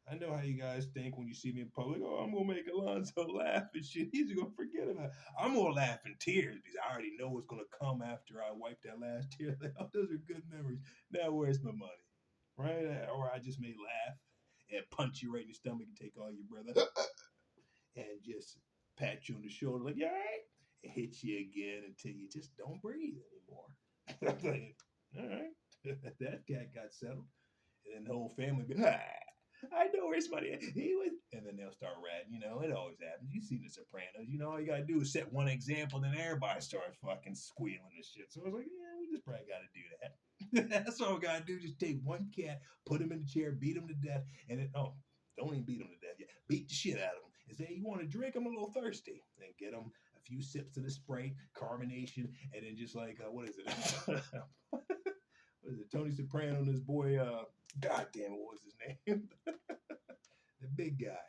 I know how you guys think when you see me in public. Oh, I'm gonna make Alonzo laugh and shit. He's gonna forget about it. I'm gonna laugh in tears because I already know what's gonna come after I wipe that last tear. Oh, those are good memories. Now where's my money? Right? Or I just may laugh and punch you right in the stomach and take all your brother and just pat you on the shoulder like, you all right? And hit you again until you just don't breathe anymore. I'm like, all right. That cat got settled. And then the whole family be, I know where his money is. He was, and then they'll start ratting. You know, it always happens. You see the Sopranos. You know, all you gotta do is set one example, then everybody starts fucking squealing and shit. So I was like, yeah, we just probably gotta do that. That's all we gotta do. Just take one cat, put him in the chair, beat him to death, and then don't even beat him to death yet. Beat the shit out of him and say, you want a drink? I'm a little thirsty. And get him a few sips of the Sprite, carbonation, and then just like what is it? What is it? Tony Soprano and his boy. God damn it, what was his name? The big guy.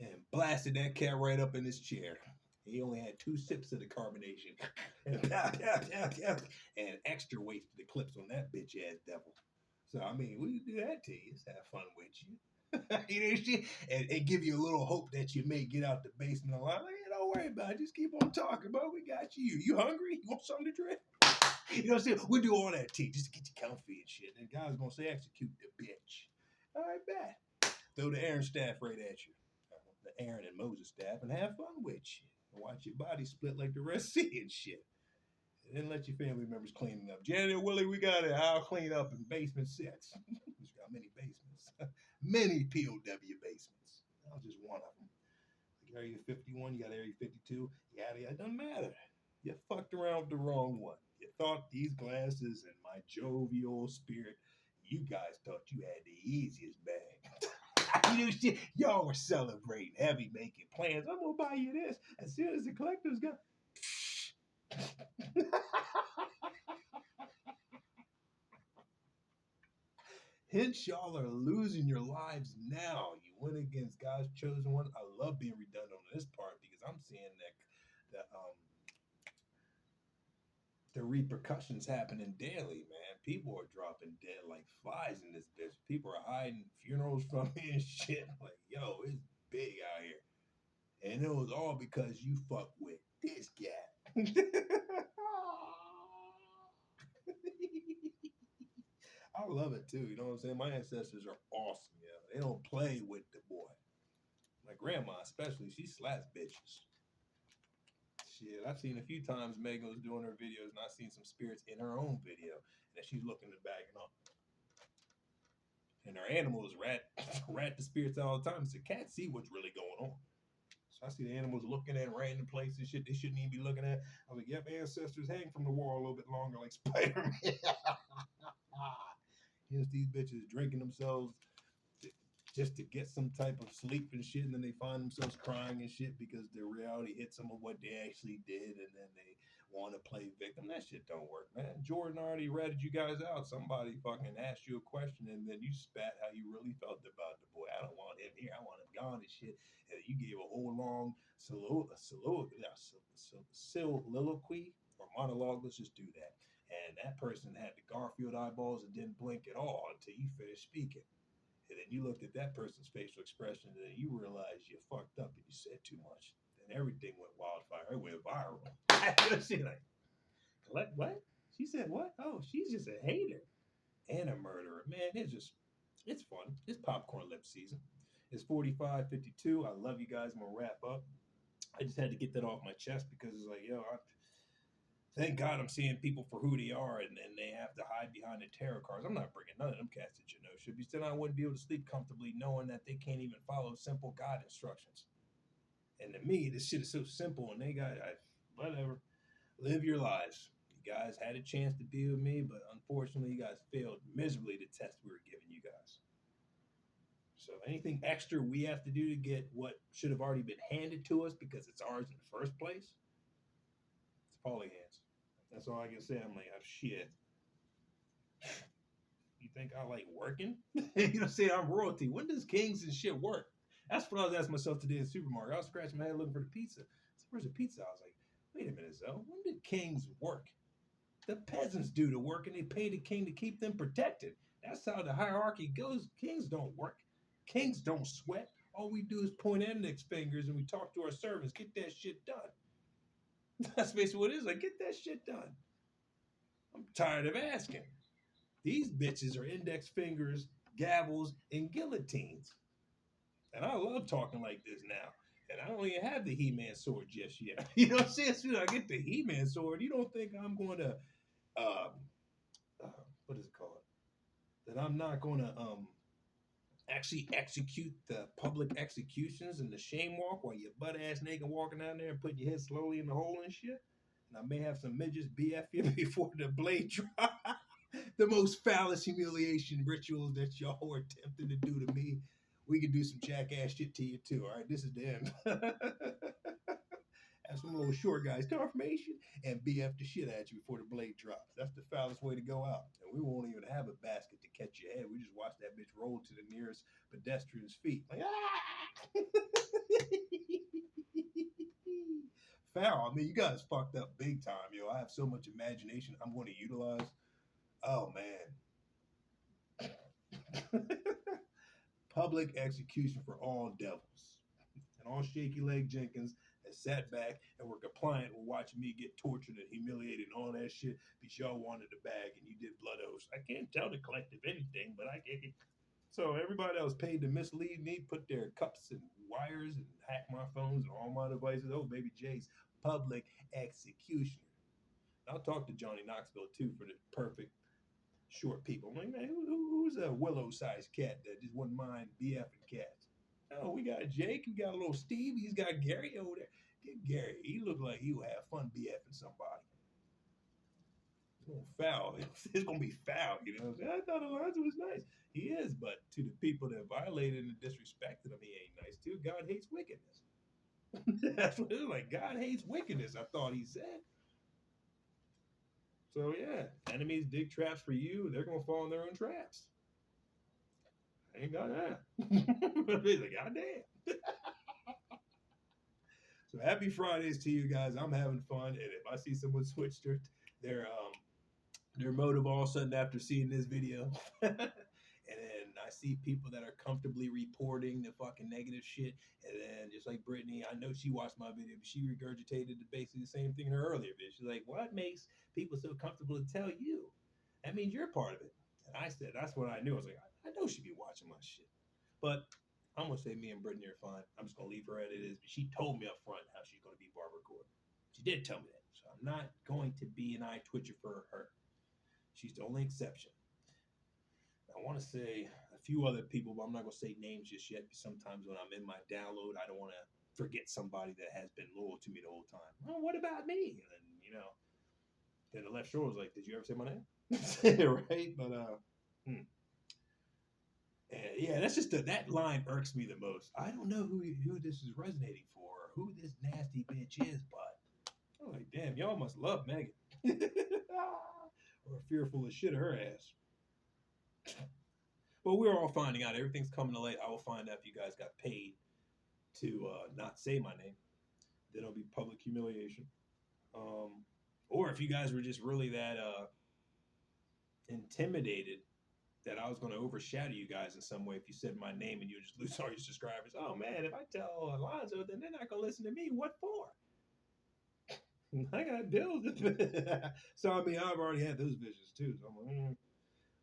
And blasted that cat right up in his chair. He only had 2 sips of the carbonation. And extra wasted the clips on that bitch ass devil. So, I mean, we can do that to you. Just have fun with you. You know, and give you a little hope that you may get out the basement alive. Like, hey, don't worry about it. Just keep on talking, bro. We got you. You hungry? You want something to drink? You know what I'm saying? We'll do all that to you just to get you comfy and shit. And God's going to say, execute the bitch. All right, bet. Throw the Aaron staff right at you. The Aaron and Moses staff and have fun with you. And watch your body split like the Red Sea and shit. And then let your family members clean it up. Janet Willie, we got it. I'll clean up in basement 6. He's got many basements. Many POW basements. That was just one of them. Like Area 51, you got Area 52. Yada, yada. It doesn't matter. You fucked around with the wrong one. You thought these glasses and my jovial spirit, you guys thought you had the easiest bag. You know, shit, y'all were celebrating, heavy, making plans. I'm gonna buy you this. As soon as the collector's got. Hence, y'all are losing your lives now. You went against God's chosen one. I love being redundant on this part because I'm seeing that the repercussions happening daily, man. People are dropping dead like flies in this bitch. People are hiding funerals from me and shit. Like, yo, it's big out here. And it was all because you fuck with this guy. I love it too. You know what I'm saying? My ancestors are awesome. Yeah, they don't play with the boy. My grandma, especially, she slaps bitches. Shit, I've seen a few times Megan was doing her videos, and I've seen some spirits in her own video, and she's looking in the back and all. And her animals rat the spirits all the time. So cats see what's really going on. So I see the animals looking at random places, shit they shouldn't even be looking at. I was like, yep, ancestors hang from the wall a little bit longer like Spider-Man. Here's these bitches drinking themselves just to get some type of sleep and shit, and then they find themselves crying and shit because the reality hits them of what they actually did, and then they want to play victim. That shit don't work, man. Jordan already ratted you guys out. Somebody fucking asked you a question, and then you spat how you really felt about the boy. I don't want him here. I want him gone and shit. And you gave a whole long soliloquy or monologue. Let's just do that. And that person had the Garfield eyeballs and didn't blink at all until you finished speaking. And then you looked at that person's facial expression, and then you realized you fucked up and you said too much. Then everything went wildfire. It went viral. She like, what? She said what? Oh, she's just a hater and a murderer. Man, it's fun. It's popcorn lip season. It's 45:52. I love you guys. I'm gonna wrap up. I just had to get that off my chest because it's like, thank God I'm seeing people for who they are, and they have to hide behind the tarot cards. I'm not bringing none of them cats that should be. Still, I wouldn't be able to sleep comfortably knowing that they can't even follow simple God instructions. And to me, this shit is so simple, and they got whatever. Live your lives. You guys had a chance to be with me, but unfortunately, you guys failed miserably the test we were giving you guys. So anything extra we have to do to get what should have already been handed to us because it's ours in the first place, it's Paulie hands. That's all I can say. I'm like, oh, shit. You think I like working? You know, say I'm royalty. When does kings and shit work? That's what I was asking myself today in the supermarket. I was scratching my head looking for the pizza. So where's the pizza? I was like, wait a minute, Zoe. When did kings work? The peasants do the work, and they pay the king to keep them protected. That's how the hierarchy goes. Kings don't work. Kings don't sweat. All we do is point index fingers, and we talk to our servants. Get that shit done. That's basically what it is. Like, get that shit done. I'm tired of asking. These bitches are index fingers, gavels, and guillotines. And I love talking like this now. And I don't even have the He-Man sword just yet. You know what I'm saying? As soon as I get the He-Man sword, you don't think I'm going to, what is it called? That I'm not going to actually execute the public executions and the shame walk while you're butt-ass naked walking down there and putting your head slowly in the hole and shit. And I may have some midgets BF you before the blade drop. The most phallus humiliation rituals that y'all were attempting to do to me. We can do some jackass shit to you too. All right, this is the end. Have some little short guys confirmation and BF the shit at you before the blade drops. That's the foulest way to go out. And we won't even have a basket to catch your head. We just watch that bitch roll to the nearest pedestrian's feet. Like, ah! Foul. I mean, you guys fucked up big time, yo. I have so much imagination I'm going to utilize. Oh, man. Public execution for all devils. And all Shaky Leg Jenkins has sat back and were compliant with watching me get tortured and humiliated and all that shit because y'all wanted a bag and you did blood oaths. I can't tell the collective anything, but I get it. So everybody that was paid to mislead me, put their cups and wires and hack my phones and all my devices. Oh, baby J's public executioner. I'll talk to Johnny Knoxville too for the perfect short people. I'm like, man, who's a willow-sized cat that just wouldn't mind BFing cats? Oh, we got Jake, we got a little Steve, he's got Gary over there. Get Gary. He looked like he would have fun BFing somebody. It's gonna foul. It's gonna be foul, you know. I thought Alonzo was nice. He is, but to the people that violated and disrespected him, he ain't nice too. God hates wickedness. That's what it was like. God hates wickedness, I thought he said. So yeah, enemies dig traps for you, they're gonna fall in their own traps. I ain't got that. He's like, God damn. So happy Fridays to you guys. I'm having fun, and if I see someone switch their motive all of a sudden after seeing this video, and then I see people that are comfortably reporting the fucking negative shit, and then just like Brittany, I know she watched my video, but she regurgitated basically the same thing in her earlier video. She's like, what makes people so comfortable to tell you? That means you're part of it. And I said, that's what I knew. I was like, I know she'd be watching my shit. But I'm going to say me and Brittany are fine. I'm just going to leave her as it is. But she told me up front how she's going to be Barbara Gordon. She did tell me that. So I'm not going to be an eye twitcher for her. She's the only exception. I want to say a few other people, but I'm not going to say names just yet. Because sometimes when I'm in my download, I don't want to forget somebody that has been loyal to me the whole time. Well, what about me? And then the left shoulder was like, "Did you ever say my name?" Right? But yeah, that's just that line irks me the most. I don't know who this is resonating for, or who this nasty bitch is, but I'm like, damn, y'all must love Megan, or fearful of shit of her ass. But we're all finding out. Everything's coming to light. I will find out if you guys got paid to not say my name. Then it'll be public humiliation. Or if you guys were just really that intimidated that I was going to overshadow you guys in some way if you said my name and you just lose all your subscribers. Oh man, if I tell Alonzo, then they're not going to listen to me. What for? I got bills. So I mean, I've already had those visions too. So I'm like,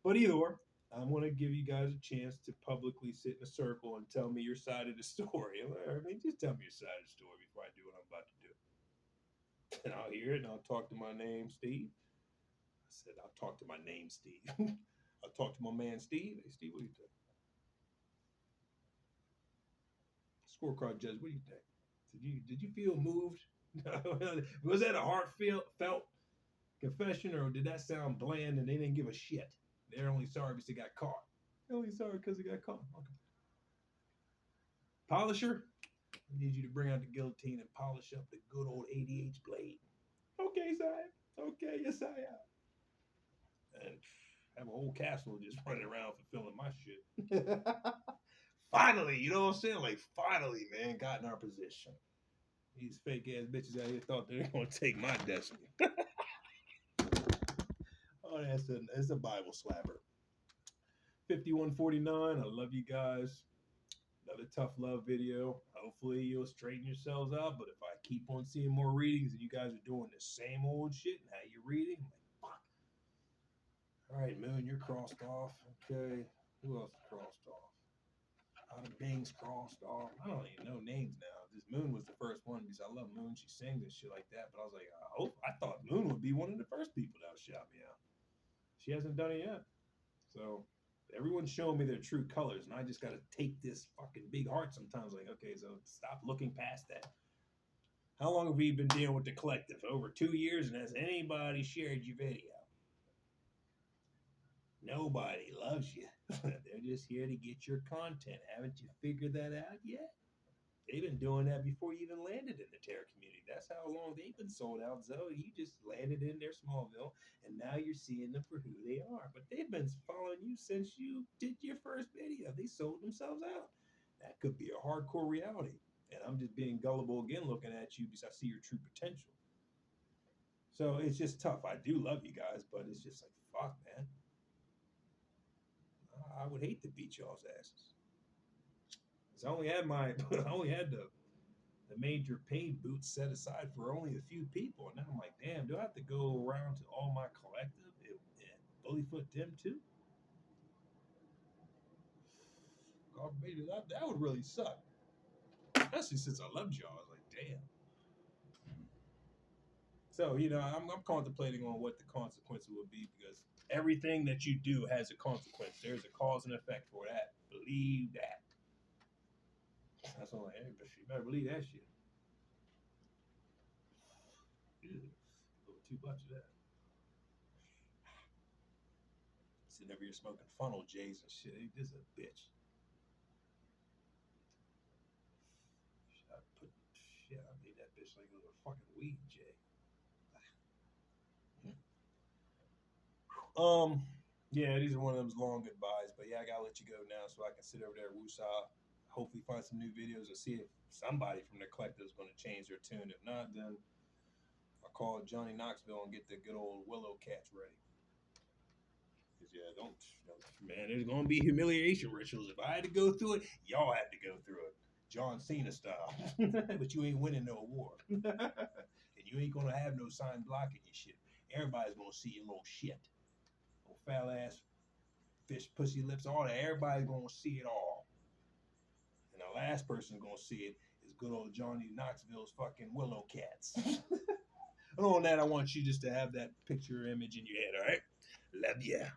But either way, I'm going to give you guys a chance to publicly sit in a circle and tell me your side of the story. I mean, just tell me your side of the story before I do what I'm about to do. And I'll hear it and I'll talk to my name, Steve. I said, I'll talk to my name, Steve. I'll talk to my man, Steve. Hey, Steve, what do you think? Scorecard judge, what do you think? Did you feel moved? Was that a heartfelt confession, or did that sound bland and they didn't give a shit? They're only sorry because they got caught. They're only sorry because they got caught. Okay. Polisher, I need you to bring out the guillotine and polish up the good old ADH blade. Okay, sir. Okay, yes, I am. And have a whole castle just running around fulfilling my shit. Finally, you know what I'm saying? Like, finally, man, got in our position. These fake ass bitches out here thought they were going to take my destiny. Oh, that's a Bible slapper. 5149, I love you guys. Another tough love video. Hopefully you'll straighten yourselves out. But if I keep on seeing more readings and you guys are doing the same old shit and how you're reading, I'm like, fuck. All right, Moon, you're crossed off. Okay. Who else is crossed off? Bing's crossed off. I don't even know names now. This Moon was the first one because I love Moon. She sings and shit like that. But I was like, I thought Moon would be one of the first people that would shout me out. She hasn't done it yet. So everyone's showing me their true colors, and I just got to take this fucking big heart sometimes. Like, okay, so stop looking past that. How long have we been dealing with the collective? Over 2 years, and has anybody shared your video? Nobody loves you. They're just here to get your content. Haven't you figured that out yet? They've been doing that before you even landed in the Terra community. That's how long they've been sold out, Zoe. You just landed in their Smallville, and now you're seeing them for who they are. But they've been following you since you did your first video. They sold themselves out. That could be a hardcore reality. And I'm just being gullible again looking at you because I see your true potential. So it's just tough. I do love you guys, but it's just like, fuck, man. I would hate to beat y'all's asses. I only had the major paid boots set aside for only a few people, and now I'm like, damn, do I have to go around to all my collective and bullyfoot them too? God, maybe that would really suck. Especially since I loved y'all, I was like, damn. So I'm contemplating on what the consequences would be because everything that you do has a consequence. There's a cause and effect for that. Believe that. That's all I am. But you better believe that shit. Ew, a little too much of that. Sitting over here smoking funnel J's and shit. Hey, this is a bitch. I made that bitch like a little fucking weed J. Yeah, these are one of those long goodbyes, but yeah, I gotta let you go now so I can sit over there at Woosah. Hopefully find some new videos and see if somebody from the collective is going to change their tune. If not, then I'll call Johnny Knoxville and get the good old Willow cats ready. Because yeah, don't man, there's going to be humiliation rituals. If I had to go through it, y'all had to go through it. John Cena style. But you ain't winning no award. And you ain't going to have no sign blocking your shit. Everybody's going to see your little shit. Little foul ass, fish, pussy lips, all that. Everybody's going to see it all. And the last person going to see it is good old Johnny Knoxville's fucking Willow cats. And on that, I want you just to have that picture image in your head, all right? Love ya.